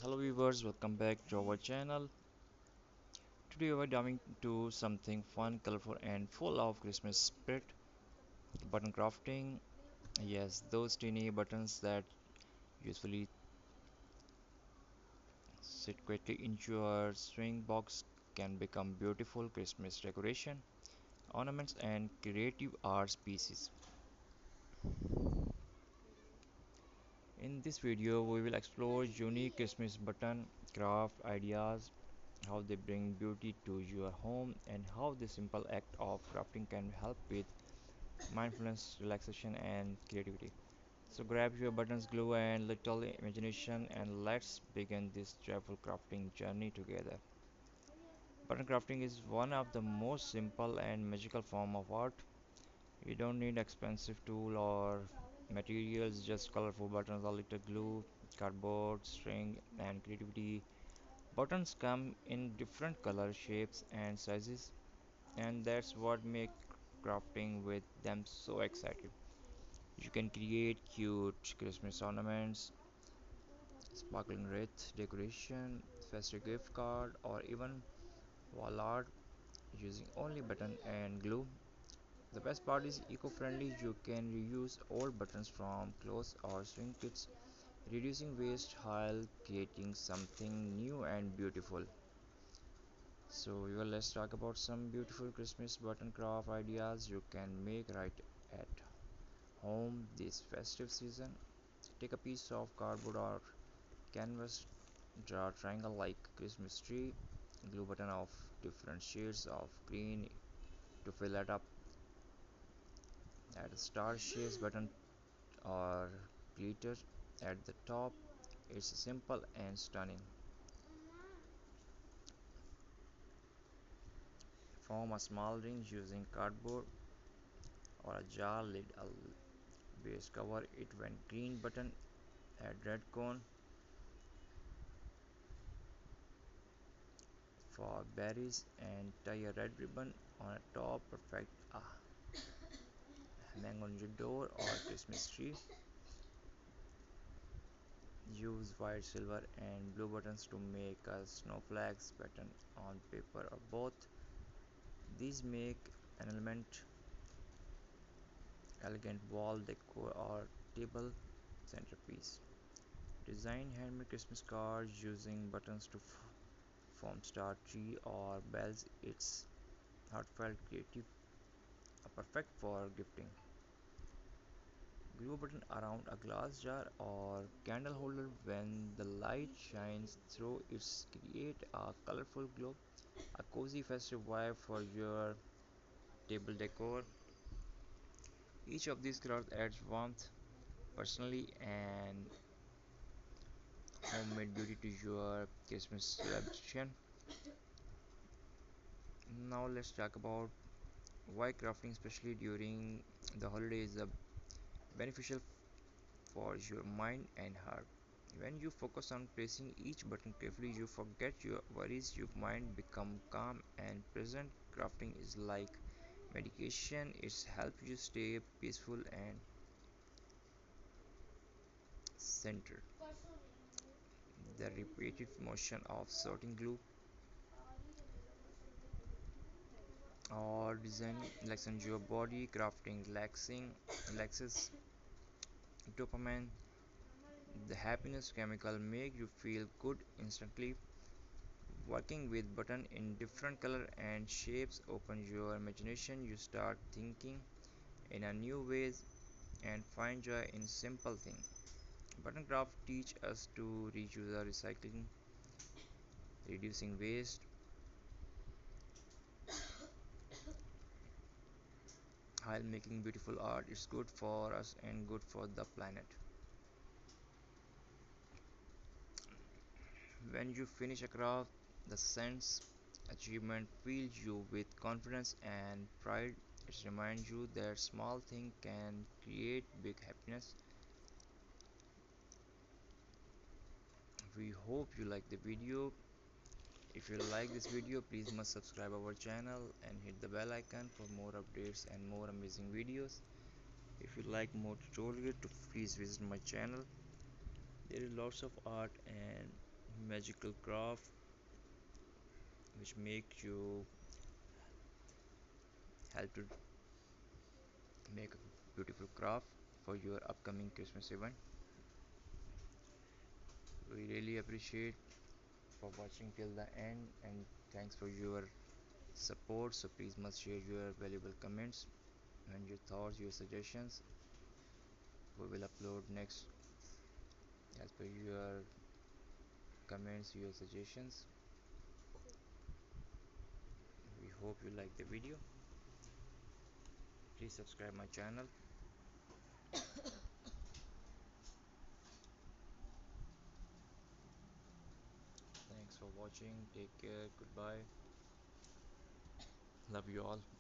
Hello viewers, welcome back to our channel. Today we are diving into something fun, colorful and full of Christmas spirit. Button crafting. Yes, those teeny buttons that usually sit quietly into your swing box can become beautiful Christmas decoration, ornaments and creative art pieces. In this video we will explore unique Christmas button craft ideas, how they bring beauty to your home and how the simple act of crafting can help with mindfulness, relaxation, and creativity. So grab your buttons, glue, and little imagination, and let's begin this joyful crafting journey together. Button crafting is one of the most simple and magical form of art. You don't need expensive tool or materials, just colorful buttons, a little glue, cardboard, string, and creativity. Buttons come in different color, shapes, and sizes, and that's what makes crafting with them so exciting. You can create cute Christmas ornaments, sparkling wreath decoration, festive gift card, or even wall art using only button and glue. The best part is eco-friendly. You can reuse old buttons from clothes or swing kits, reducing waste while creating something new and beautiful. So, let's talk about some beautiful Christmas button craft ideas you can make right at home this festive season. Take a piece of cardboard or canvas, draw a triangle like Christmas tree, glue button of different shades of green to fill it up, add a star shapes button or glitter at the top. It's simple and stunning. Form a small ring using cardboard or a jar lid. A base cover it when green button, add red cone for berries and tie a red ribbon on a top. Perfect. Hang on your door or Christmas tree. Use white, silver, and blue buttons to make a snowflakes pattern on paper or both. These make an elegant wall decor or table centerpiece. Design handmade Christmas cards using buttons to form star tree or bells. It's heartfelt, creative, perfect for gifting. Glue a button around a glass jar or candle holder. When the light shines through it, create a colorful glow, a cozy festive vibe for your table decor. Each of these crafts adds warmth, personally, and homemade beauty to your Christmas celebration. Now let's talk about why crafting, especially during the holidays, is beneficial for your mind and heart. When you focus on pressing each button carefully, you forget your worries, your mind become calm and present. Crafting is like medication, it helps you stay peaceful and centered. The repeated motion of sorting glue or design relaxes your body. Crafting relaxes dopamine, the happiness chemical make you feel good instantly. Working with buttons in different color and shapes open your imagination. You start thinking in a new ways and find joy in simple things. Button craft teach us to reuse or recycling, reducing waste while making beautiful art. It's good for us and good for the planet. When you finish a craft, the sense achievement fills you with confidence and pride. It reminds you that small things can create big happiness. We hope you like the video. If you like this video, please must subscribe our channel and hit the bell icon for more updates and more amazing videos. If you like more tutorial, to please visit my channel. There is lots of art and magical craft which make you help to make a beautiful craft for your upcoming Christmas event. We really appreciate for watching till the end, and thanks for your support. So please must share your valuable comments and your thoughts, your suggestions. We will upload next as per your comments, your suggestions. We hope you like the video. Please subscribe my channel. Thanks for watching. Take care. Goodbye. Love you all.